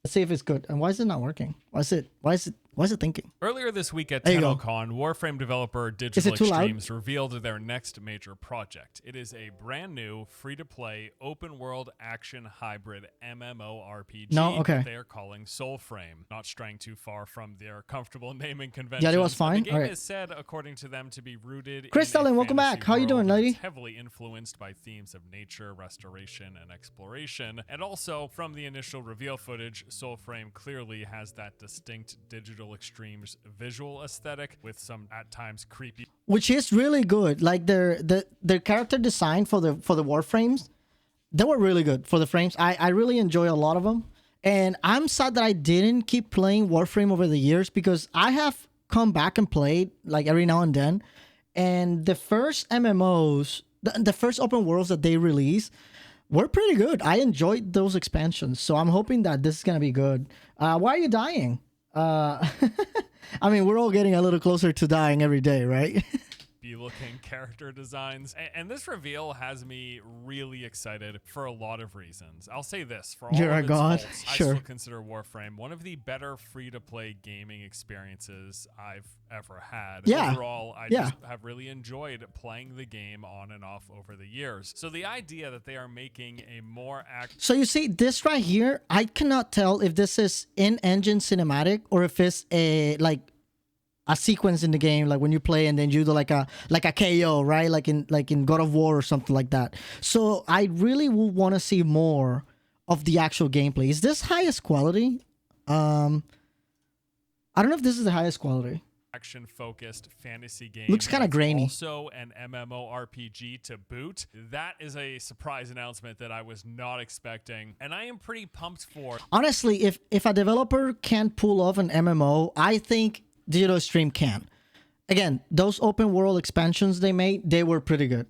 Let's see if it's good. And why is it not working? Why is it thinking? Earlier this week at There you go. TennoCon, Warframe developer Is Digital it too loud? Extremes revealed their next major project. It is a brand new, free-to-play, open-world action hybrid MMORPG No? Okay. that they are calling Soulframe. Not straying too far from their comfortable naming conventions. Yeah, it was fine. The game Alright. is said, according to them, to be rooted Crystal, in a welcome fantasy back. How you doing, world lady? that's heavily influenced by themes of nature, restoration, and exploration. And also, from the initial reveal footage, Soulframe clearly has that distinct Digital Extremes visual aesthetic with some at times creepy Which is really good. Like their character design for the Warframes, they were really good for the frames. I really enjoy a lot of them. And I'm sad that I didn't keep playing Warframe over the years because I have come back and played like every now and then. And the first MMOs, the first open worlds that they released were pretty good. I enjoyed those expansions. So I'm hoping that this is going to be good. Why are you dying? I mean, we're all getting a little closer to dying every day, right? looking character designs. And this reveal has me really excited for a lot of reasons. I'll say this, for all You're of a its god. faults, Sure. I still consider Warframe one of the better free-to-play gaming experiences I've ever had. Yeah. Overall, I just have really enjoyed playing the game on and off over the years. So the idea that they are making a more So you see, this right here, I cannot tell if this is in-engine cinematic or if it's a sequence in the game, like when you play and then you do like a KO, right? Like in God of War or something like that. So I really would want to see more of the actual gameplay. Is this highest quality? I don't know if this is the highest quality. action-focused fantasy game. Looks kinda that's grainy. Also an MMORPG to boot. That is a surprise announcement that I was not expecting, and I am pretty pumped for. Honestly, if a developer can't pull off an MMO, I think Digital Extreme can. Again, those open world expansions they made, they were pretty good.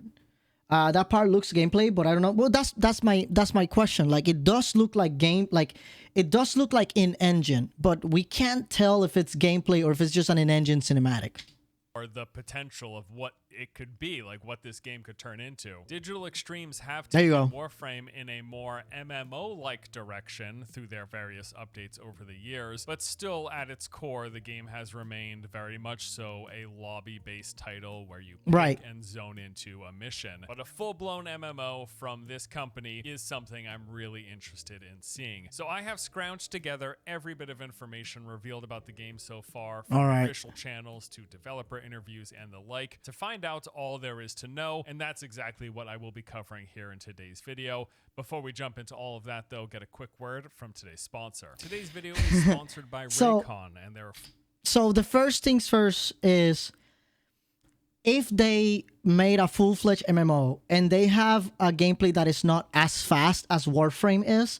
That part looks gameplay, but I don't know. Well, that's my question. Like it does look like it does look like in engine, but we can't tell if it's gameplay or if it's just an in-engine cinematic. Or the potential of what it could be, like what this game could turn into. Digital Extremes have There you taken go. Warframe in a more MMO-like direction through their various updates over the years, but still at its core, the game has remained very much so a lobby-based title where you pick and zone into a mission. But a full-blown MMO from this company is something I'm really interested in seeing. So I have scrounged together every bit of information revealed about the game so far, from official channels to developer interviews and the like, to find out all there is to know, and that's exactly what I will be covering here in today's video. Before we jump into all of that, though, get a quick word from today's sponsor. Today's video is sponsored by Raycon, and they're... So the first things first is, if they made a full-fledged MMO and they have a gameplay that is not as fast as Warframe is,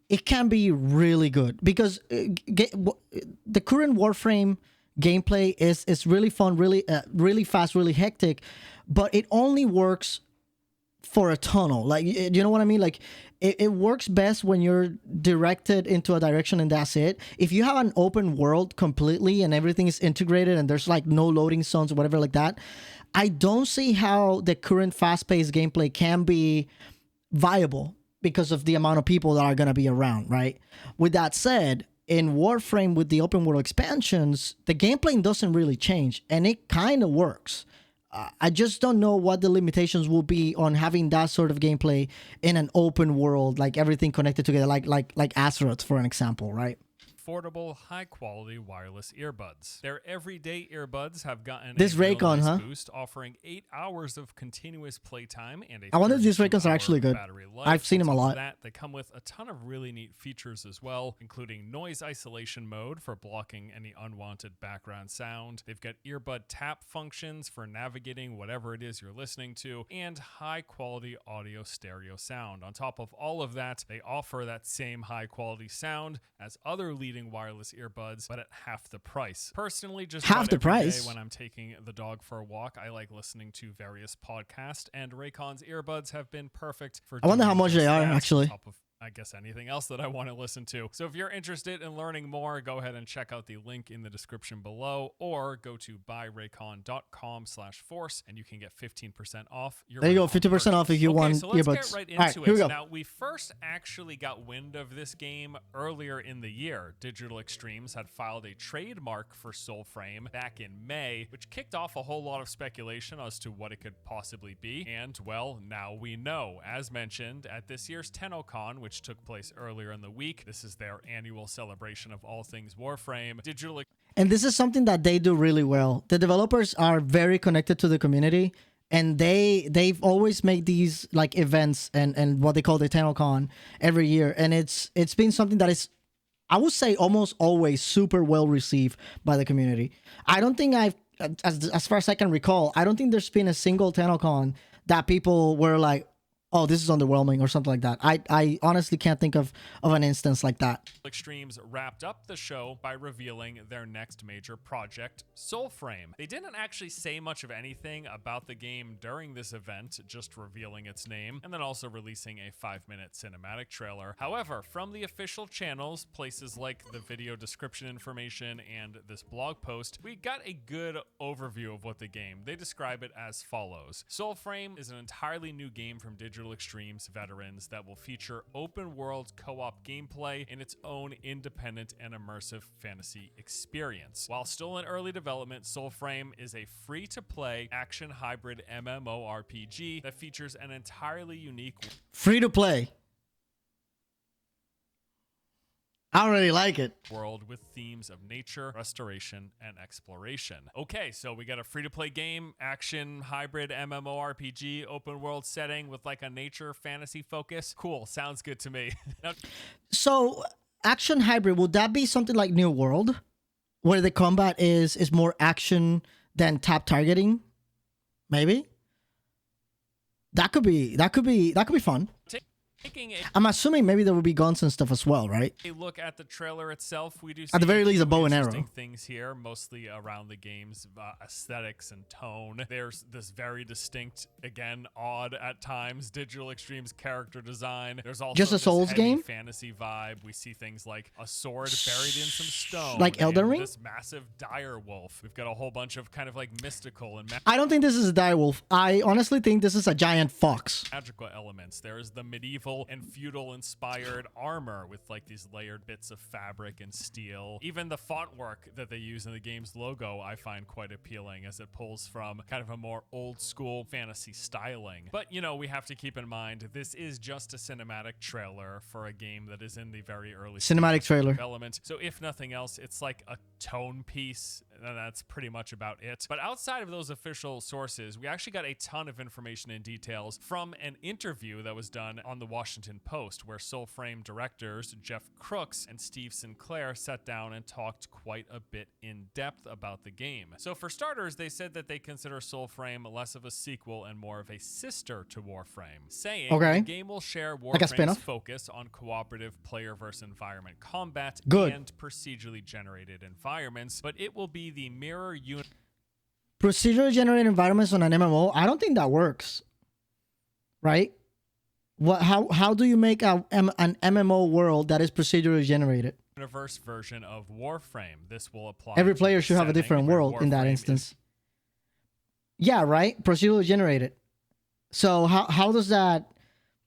it can be really good, because the current Warframe gameplay is really fun, really fast, really hectic, but it only works for a tunnel. Like, you know what I mean? Like it works best when you're directed into a direction and that's it. If you have an open world completely and everything is integrated and there's like no loading zones or whatever like that, I don't see how the current fast-paced gameplay can be viable because of the amount of people that are going to be around, right? With that said, in Warframe with the open world expansions, the gameplay doesn't really change and it kind of works. I just don't know what the limitations will be on having that sort of gameplay in an open world, like everything connected together, like Azeroth, for an example, right? Affordable, high-quality wireless earbuds. Their everyday earbuds have gotten this a real Raycon, nice huh? boost, offering 8 hours of continuous playtime and a I wonder if these Raycons are 32-hour actually good. battery life. I've seen them a On top lot. of that, they come with a ton of really neat features as well, including noise isolation mode for blocking any unwanted background sound. They've got earbud tap functions for navigating whatever it is you're listening to, and high-quality audio stereo sound. On top of all of that, they offer that same high-quality sound as other leading wireless earbuds, but at half the price. Personally, just half the every price day when I'm taking the dog for a walk, I like listening to various podcasts, and Raycon's earbuds have been perfect for. I wonder how doing much just they are, that, actually. on top of I guess anything else that I want to listen to. So if you're interested in learning more, go ahead and check out the link in the description below, or go to buyraycon.com/force and you can get 15% off your There you go, Raycon 50% off if you want so let's earbuds. get right All right, into here it. we go. Now, we first actually got wind of this game earlier in the year. Digital Extremes had filed a trademark for Soulframe back in May, which kicked off a whole lot of speculation as to what it could possibly be. And, well, now we know. As mentioned, at this year's TennoCon, which took place earlier in the week, this is their annual celebration of all things Warframe, And this is something that they do really well. The developers are very connected to the community, and they've always made these like events and what they call the TennoCon every year. And it's been something that is, I would say, almost always super well received by the community. I don't think as far as I can recall, I don't think there's been a single TennoCon that people were like, oh, this is underwhelming or something like that. I honestly can't think of an instance like that. Extremes wrapped up the show by revealing their next major project, Soulframe. They didn't actually say much of anything about the game during this event, just revealing its name, and then also releasing a 5-minute cinematic trailer. However, from the official channels, places like the video description information and this blog post, we got a good overview of what the game. They describe it as follows. Soulframe is an entirely new game from Digital Extremes veterans that will feature open world co-op gameplay in its own independent and immersive fantasy experience. While still in early development, Soulframe is a free-to-play action hybrid MMORPG that features an entirely unique free to play. I already like it. World with themes of nature, restoration, and exploration. Okay, so we got a free-to-play game, action, hybrid, MMORPG, open world setting with like a nature fantasy focus. Cool, sounds good to me. Now, so, action hybrid, would that be something like New World, where the combat is more action than tap targeting? Maybe. That could be fun. I'm assuming maybe there will be guns and stuff as well, right? A look at the trailer itself, we do see at the very least a bow and arrow things here, mostly around the game's aesthetics and tone. There's this very distinct, again, odd at times, Digital Extremes character design. There's also just a Souls game fantasy vibe. We see things like a sword buried in some stone, like Elden Ring. This massive dire wolf. We've got a whole bunch of kind of like mystical and I don't think this is a dire wolf. I honestly think this is a giant fox. Magical elements. There is the medieval and feudal inspired armor with like these layered bits of fabric and steel. Even the font work that they use in the game's logo I find quite appealing, as it pulls from kind of a more old school fantasy styling. But you know, we have to keep in mind this is just a cinematic trailer for a game that is in the very early cinematic trailer development. So if nothing else, it's like a tone piece, and that's pretty much about it. But outside of those official sources, we actually got a ton of information and details from an interview that was done on the Washington Post, where Soulframe directors Jeff Crooks and Steve Sinclair sat down and talked quite a bit in depth about the game. So for starters, they said that they consider Soulframe less of a sequel and more of a sister to Warframe, saying the game will share Warframe's focus on cooperative player versus environment combat and procedurally generated environments, but it will be the mirror unit. Procedurally generated environments on an MMO? I don't think that works. Right? What? How do you make an MMO world that is procedurally generated? Universe version of Warframe. This will apply. Every player should have a different world in that instance. Yeah, right? Procedurally generated. So how does that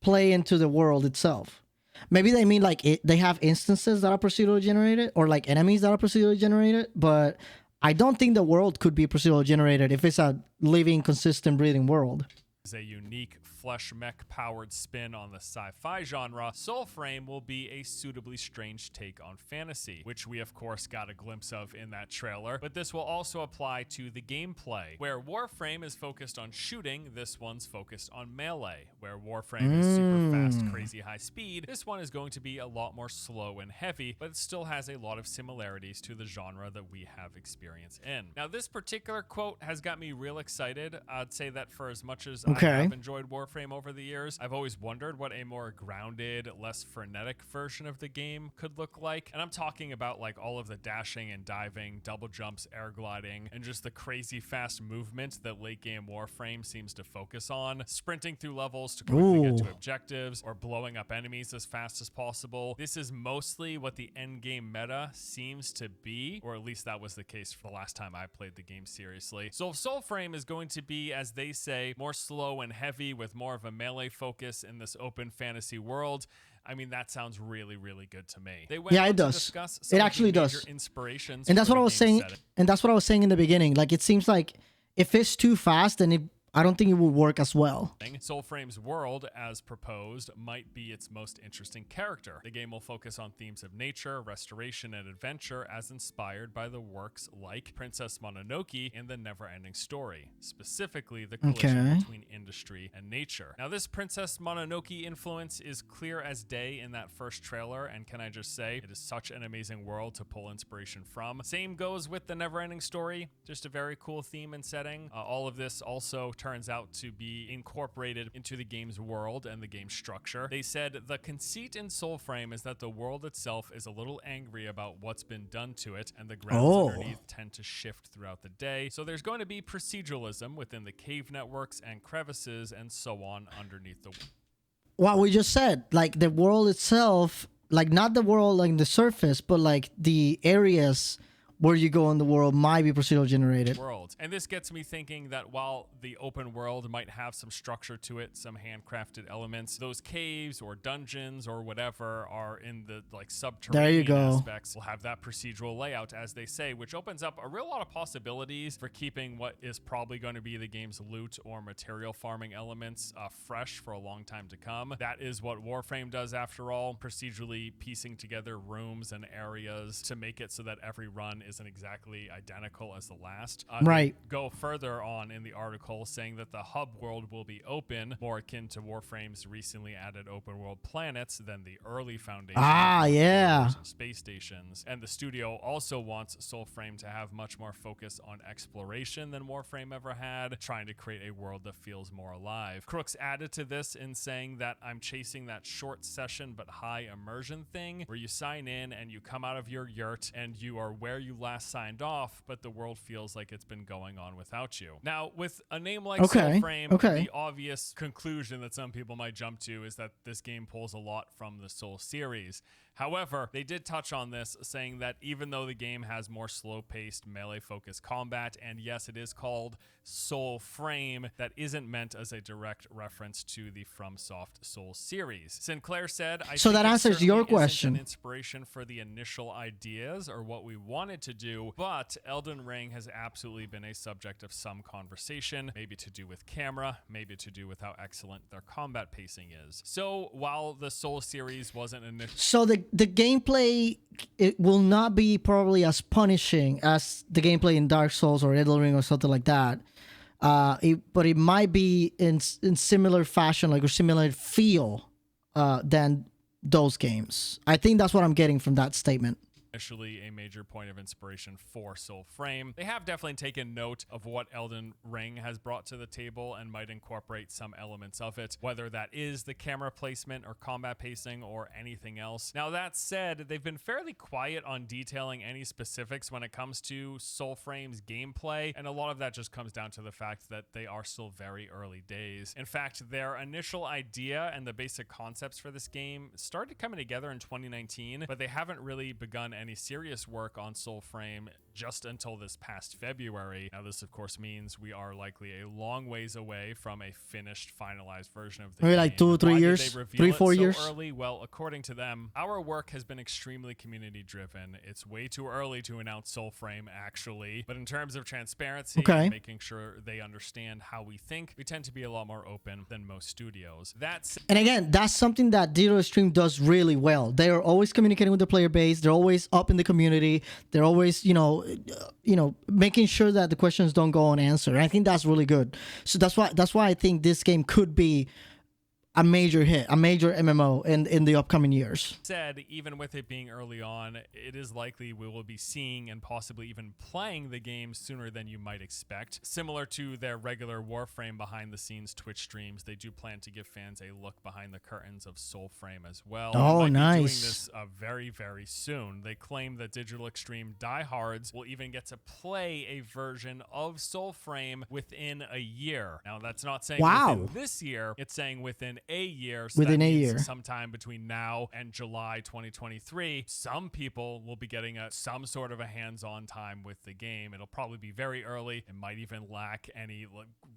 play into the world itself? Maybe they mean like they have instances that are procedurally generated, or like enemies that are procedurally generated, but I don't think the world could be procedurally generated if it's a living, consistent, breathing world. Is a unique flesh mech powered spin on the sci-fi genre, Soulframe will be a suitably strange take on fantasy, which we of course got a glimpse of in that trailer, but this will also apply to the gameplay. Where Warframe is focused on shooting, this one's focused on melee. Where Warframe is super fast, crazy high speed, this one is going to be a lot more slow and heavy, but it still has a lot of similarities to the genre that we have experience in. Now, this particular quote has got me real excited. I'd say that for as much as I Okay. have enjoyed Warframe over the years. I've always wondered what a more grounded, less frenetic version of the game could look like. And I'm talking about like all of the dashing and diving, double jumps, air gliding, and just the crazy fast movement that late game Warframe seems to focus on. Sprinting through levels to quickly get to objectives or blowing up enemies as fast as possible. This is mostly what the end game meta seems to be, or at least that was the case for the last time I played the game seriously. So if Soulframe is going to be, as they say, more slow and heavy with more of a melee focus in this open fantasy world, I mean, that sounds really, really good to me. They went Yeah, on it to does. discuss some It of actually the major does. inspirations And that's for what I the was game's saying. setting. And that's what I was saying in the beginning. Like, it seems like if it's too fast, then I don't think it would work as well. Soulframe's world, as proposed, might be its most interesting character. The game will focus on themes of nature, restoration, and adventure as inspired by the works like Princess Mononoke and The Never-Ending Story, specifically the collision between industry and nature. Now, this Princess Mononoke influence is clear as day in that first trailer, and can I just say, it is such an amazing world to pull inspiration from. Same goes with The Never-Ending Story, just a very cool theme and setting. All of this also turns out to be incorporated into the game's world and the game's structure. They said the conceit in Soulframe is that the world itself is a little angry about what's been done to it, and the grounds underneath tend to shift throughout the day. So there's going to be proceduralism within the cave networks and crevices and so on underneath the What we just said, like the world itself, like not the world like the surface, but like the areas where you go in the world might be procedural generated. world. And this gets me thinking that while the open world might have some structure to it, some handcrafted elements, those caves or dungeons or whatever are in the like subterranean aspects will have that procedural layout, as they say, which opens up a real lot of possibilities for keeping what is probably going to be the game's loot or material farming elements fresh for a long time to come. That is what Warframe does after all, procedurally piecing together rooms and areas to make it so that every run isn't exactly identical as the last. Right. Go further on in the article saying that the hub world will be open, more akin to Warframe's recently added open world planets than the early Foundation. Yeah. Space stations. And the studio also wants Soulframe to have much more focus on exploration than Warframe ever had, trying to create a world that feels more alive. Crooks added to this in saying that I'm chasing that short session but high immersion thing where you sign in and you come out of your yurt and you are where you last signed off, but the world feels like it's been going on without you. Now, with a name like Soulframe, the obvious conclusion that some people might jump to is that this game pulls a lot from the Soul series. However, they did touch on this, saying that even though the game has more slow-paced, melee-focused combat, and yes, it is called Soulframe, that isn't meant as a direct reference to the FromSoft Soul series. Sinclair said, I so think that answers your question. An inspiration for the initial ideas or what we wanted to do, but Elden Ring has absolutely been a subject of some conversation, maybe to do with camera, maybe to do with how excellent their combat pacing is. So while the Soul series wasn't initially... So the gameplay, it will not be probably as punishing as the gameplay in Dark Souls or Elden Ring or something like that. But it might be in similar fashion, like a similar feel than those games. I think that's what I'm getting from that statement. Initially a major point of inspiration for Soulframe. They have definitely taken note of what Elden Ring has brought to the table and might incorporate some elements of it, whether that is the camera placement or combat pacing or anything else. Now, that said, they've been fairly quiet on detailing any specifics when it comes to Soulframe's gameplay, and a lot of that just comes down to the fact that they are still very early days. In fact, their initial idea and the basic concepts for this game started coming together in 2019, but they haven't really begun any serious work on Soulframe just until this past February. Now, this of course means we are likely a long ways away from a finished, finalized version of the game. Like 2 or 3 years, 3-4 years. Early? Well, according to them, our work has been extremely community driven. It's way too early to announce Soulframe, actually. But in terms of transparency, and making sure they understand how we think, we tend to be a lot more open than most studios. And again, that's something that Zero Stream does really well. They are always communicating with the player base. They're always up in the community. They're always, making sure that the questions don't go unanswered. I think that's really good. So that's why I think this game could be a major hit, a major MMO in the upcoming years. Said, even with it being early on, it is likely we will be seeing and possibly even playing the game sooner than you might expect. Similar to their regular Warframe behind the scenes Twitch streams, they do plan to give fans a look behind the curtains of Soulframe as well. Oh, they might nice. be doing this very, very soon. They claim that Digital Extreme diehards will even get to play a version of Soulframe within a year. Now, that's not saying within this year, it's saying within a year. So within that a means year. sometime between now and July 2023, some people will be getting some sort of a hands-on time with the game. It'll probably be very early. It might even lack any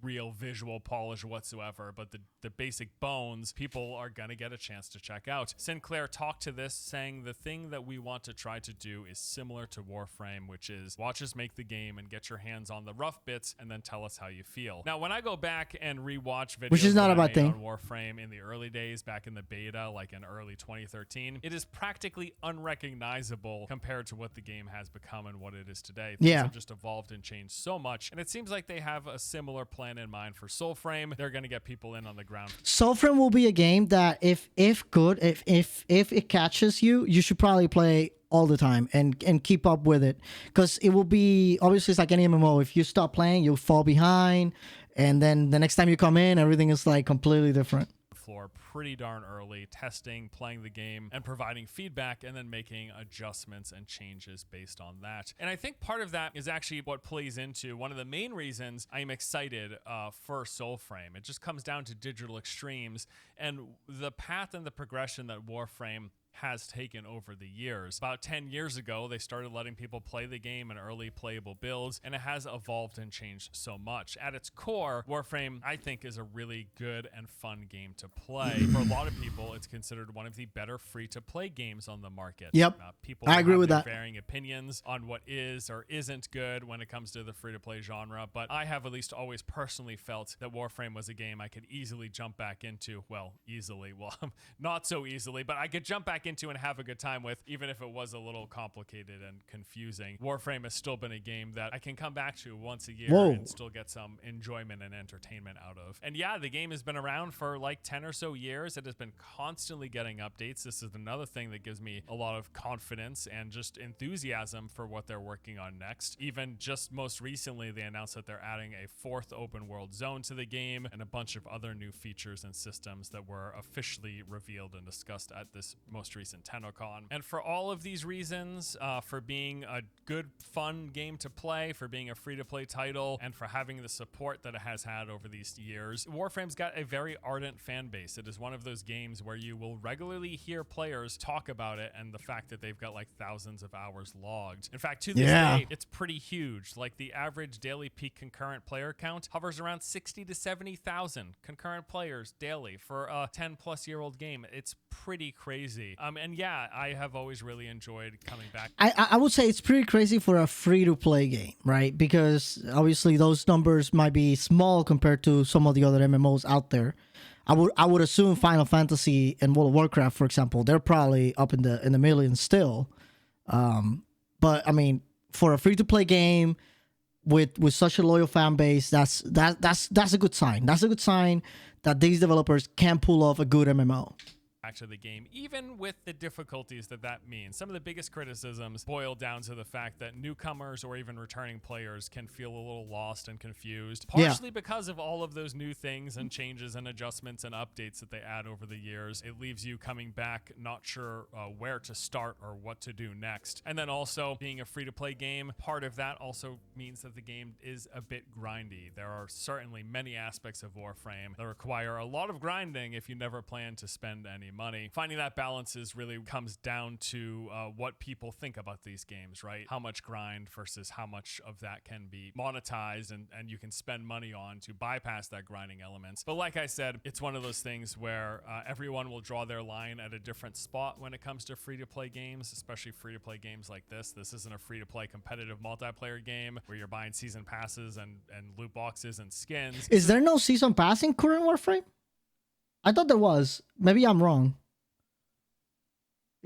real visual polish whatsoever, but the basic bones, people are going to get a chance to check out. Sinclair talked to this, saying the thing that we want to try to do is similar to Warframe, which is watch us make the game and get your hands on the rough bits and then tell us how you feel. Now, when I go back and rewatch videos which is not a bad thing on Warframe in the early days, back in the beta, like in early 2013, it is practically unrecognizable compared to what the game has become and what it is today. Things have just evolved and changed so much, and it seems like they have a similar plan in mind for Soulframe. They're going to get people in on the ground. Soulframe will be a game that if it catches you, you should probably play all the time and keep up with it, because it will be, obviously it's like any MMO. If you stop playing, you'll fall behind, and then the next time you come in, everything is like completely different. Floor pretty darn early, testing, playing the game, and providing feedback, and then making adjustments and changes based on that. And I think part of that is actually what plays into one of the main reasons I am excited for Soulframe. It just comes down to Digital Extremes and the path and the progression that Warframe has taken over the years. About 10 years ago, they started letting people play the game in early playable builds, and it has evolved and changed so much. At its core, Warframe, I think, is a really good and fun game to play. For a lot of people, it's considered one of the better free-to-play games on the market. Yep, people I agree with that. Varying opinions on what is or isn't good when it comes to the free-to-play genre, but I have at least always personally felt that Warframe was a game I could easily jump back into. Well, not so easily, but I could jump back into and have a good time with, even if it was a little complicated and confusing. Warframe has still been a game that I can come back to once a year and still get some enjoyment and entertainment out of. And yeah, the game has been around for like 10 or so years. It has been constantly getting updates. This is another thing that gives me a lot of confidence and just enthusiasm for what they're working on next. Even just most recently, they announced that they're adding a 4th open world zone to the game and a bunch of other new features and systems that were officially revealed and discussed at this most recent TennoCon. And for all of these reasons, for being a good, fun game to play, for being a free-to-play title, and for having the support that it has had over these years, Warframe's got a very ardent fan base. It is one of those games where you will regularly hear players talk about it and the fact that they've got like thousands of hours logged. In fact, to this day, it's pretty huge. Like the average daily peak concurrent player count hovers around 60 to 70,000 concurrent players daily for a 10-plus-year-old game. It's pretty crazy. And yeah, I have always really enjoyed coming back. I would say it's pretty crazy for a free-to-play game, right? Because obviously those numbers might be small compared to some of the other MMOs out there. I would assume Final Fantasy and World of Warcraft, for example, they're probably up in the millions still. But I mean, for a free-to-play game with such a loyal fan base, that's a good sign. That's a good sign that these developers can pull off a good MMO. To the game, even with the difficulties that means. Some of the biggest criticisms boil down to the fact that newcomers or even returning players can feel a little lost and confused, partially because of all of those new things and changes and adjustments and updates that they add over the years. It leaves you coming back not sure where to start or what to do next. And then also, being a free-to-play game, part of that also means that the game is a bit grindy. There are certainly many aspects of Warframe that require a lot of grinding if you never plan to spend any money. Finding that balance is really comes down to what people think about these games, right? How much grind versus how much of that can be monetized and you can spend money on to bypass that grinding elements. But like I said, it's one of those things where everyone will draw their line at a different spot when it comes to free-to-play games, especially free-to-play games like this. This isn't a free-to-play competitive multiplayer game where you're buying season passes and loot boxes and skins. Is there no season pass in current Warframe? I thought there was. Maybe I'm wrong.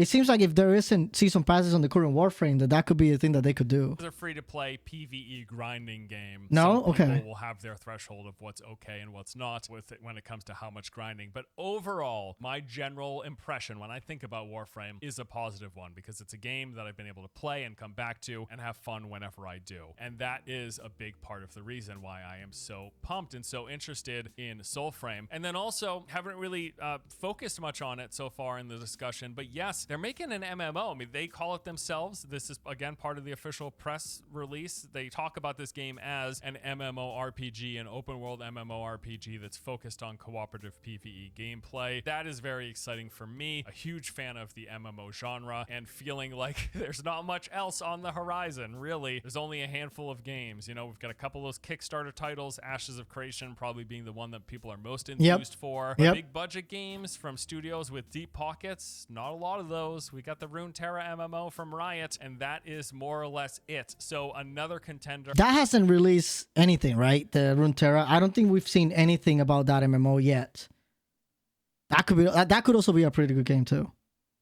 it seems like if there isn't season passes on the current Warframe, that could be a thing that they could do. It's a free-to-play PvE grinding game. No? Some Okay. people will have their threshold of what's okay and what's not with it when it comes to how much grinding. But overall, my general impression when I think about Warframe is a positive one because it's a game that I've been able to play and come back to and have fun whenever I do. And that is a big part of the reason why I am so pumped and so interested in Soulframe. And then also, haven't really focused much on it so far in the discussion, but yes, they're making an MMO. I mean, they call it themselves. This is, again, part of the official press release. They talk about this game as an MMORPG, an open world MMORPG that's focused on cooperative PvE gameplay. That is very exciting for me, a huge fan of the MMO genre, and feeling like there's not much else on the horizon, really. There's only a handful of games. You know, we've got a couple of those Kickstarter titles, Ashes of Creation probably being the one that people are most enthused for. Big budget games from studios with deep pockets, not a lot of those. We got the Runeterra MMO from Riot, and that is more or less it. So another contender. That hasn't released anything, right? The Runeterra. I don't think we've seen anything about that MMO yet. That could also be a pretty good game too,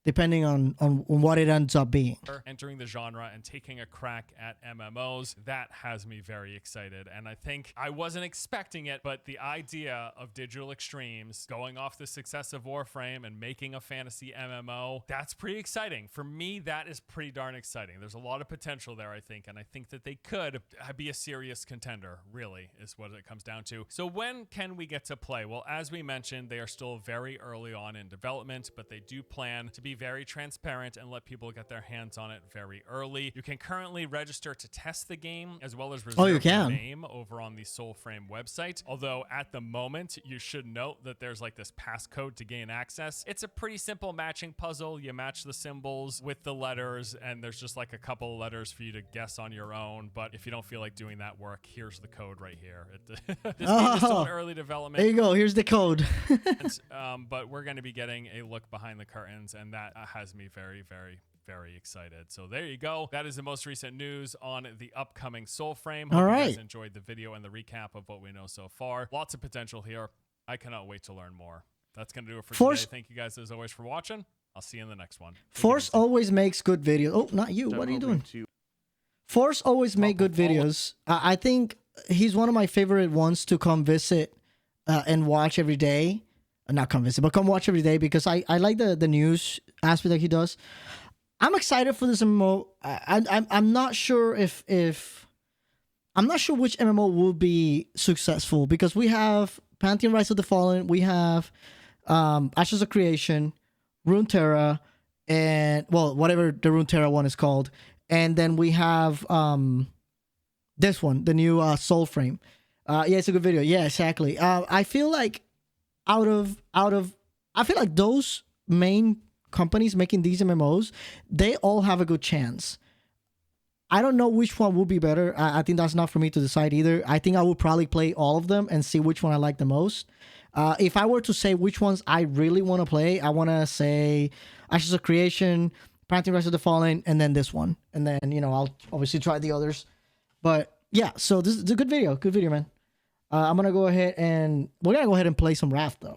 depending on what it ends up being. Entering the genre and taking a crack at MMOs, that has me very excited. And I think I wasn't expecting it, but the idea of Digital Extremes going off the success of Warframe and making a fantasy MMO, that's pretty exciting. For me, that is pretty darn exciting. There's a lot of potential there, I think, and I think that they could be a serious contender, really, is what it comes down to. So when can we get to play? Well, as we mentioned, they are still very early on in development, but they do plan to be very transparent and let people get their hands on it very early. You can currently register to test the game as well as reserve your name over on the Soulframe website. Although at the moment, you should note that there's like this passcode to gain access. It's a pretty simple matching puzzle. You match the symbols with the letters, and there's just like a couple of letters for you to guess on your own. But if you don't feel like doing that work, here's the code right here. This game is still in early development. There you go. Here's the code. But we're going to be getting a look behind the curtains, and that has me very, very, very excited. So there you go. That is the most recent news on the upcoming Soulframe. Hope you guys enjoyed the video and the recap of what we know so far. Lots of potential here. I cannot wait to learn more. That's going to do it for today. Thank you guys as always for watching. I'll see you in the next one. Force always makes good videos. Oh, not you. What are you doing? Force always make good videos. I think he's one of my favorite ones to come visit and watch every day. Not come visit, but come watch every day because I like the news aspect that he does. I'm excited for this MMO. I'm not sure I'm not sure which MMO will be successful because we have Pantheon Rise of the Fallen, we have Ashes of Creation, Runeterra, and well, whatever the Runeterra one is called, and then we have this one, the new Soulframe. Yeah, it's a good video. Yeah, exactly. I feel like I feel like those main companies making these MMOs, they all have a good chance. I don't know which one will be better. I think that's not for me to decide either. I think I would probably play all of them and see which one I like the most. If I were to say which ones I really want to play, I want to say Ashes of Creation, Pantheon Rise of the Fallen, and then this one. And then, you know, I'll obviously try the others. But yeah, so this is a good video. Good video, man. I'm going to go ahead and we're going to go ahead and play some Raft though.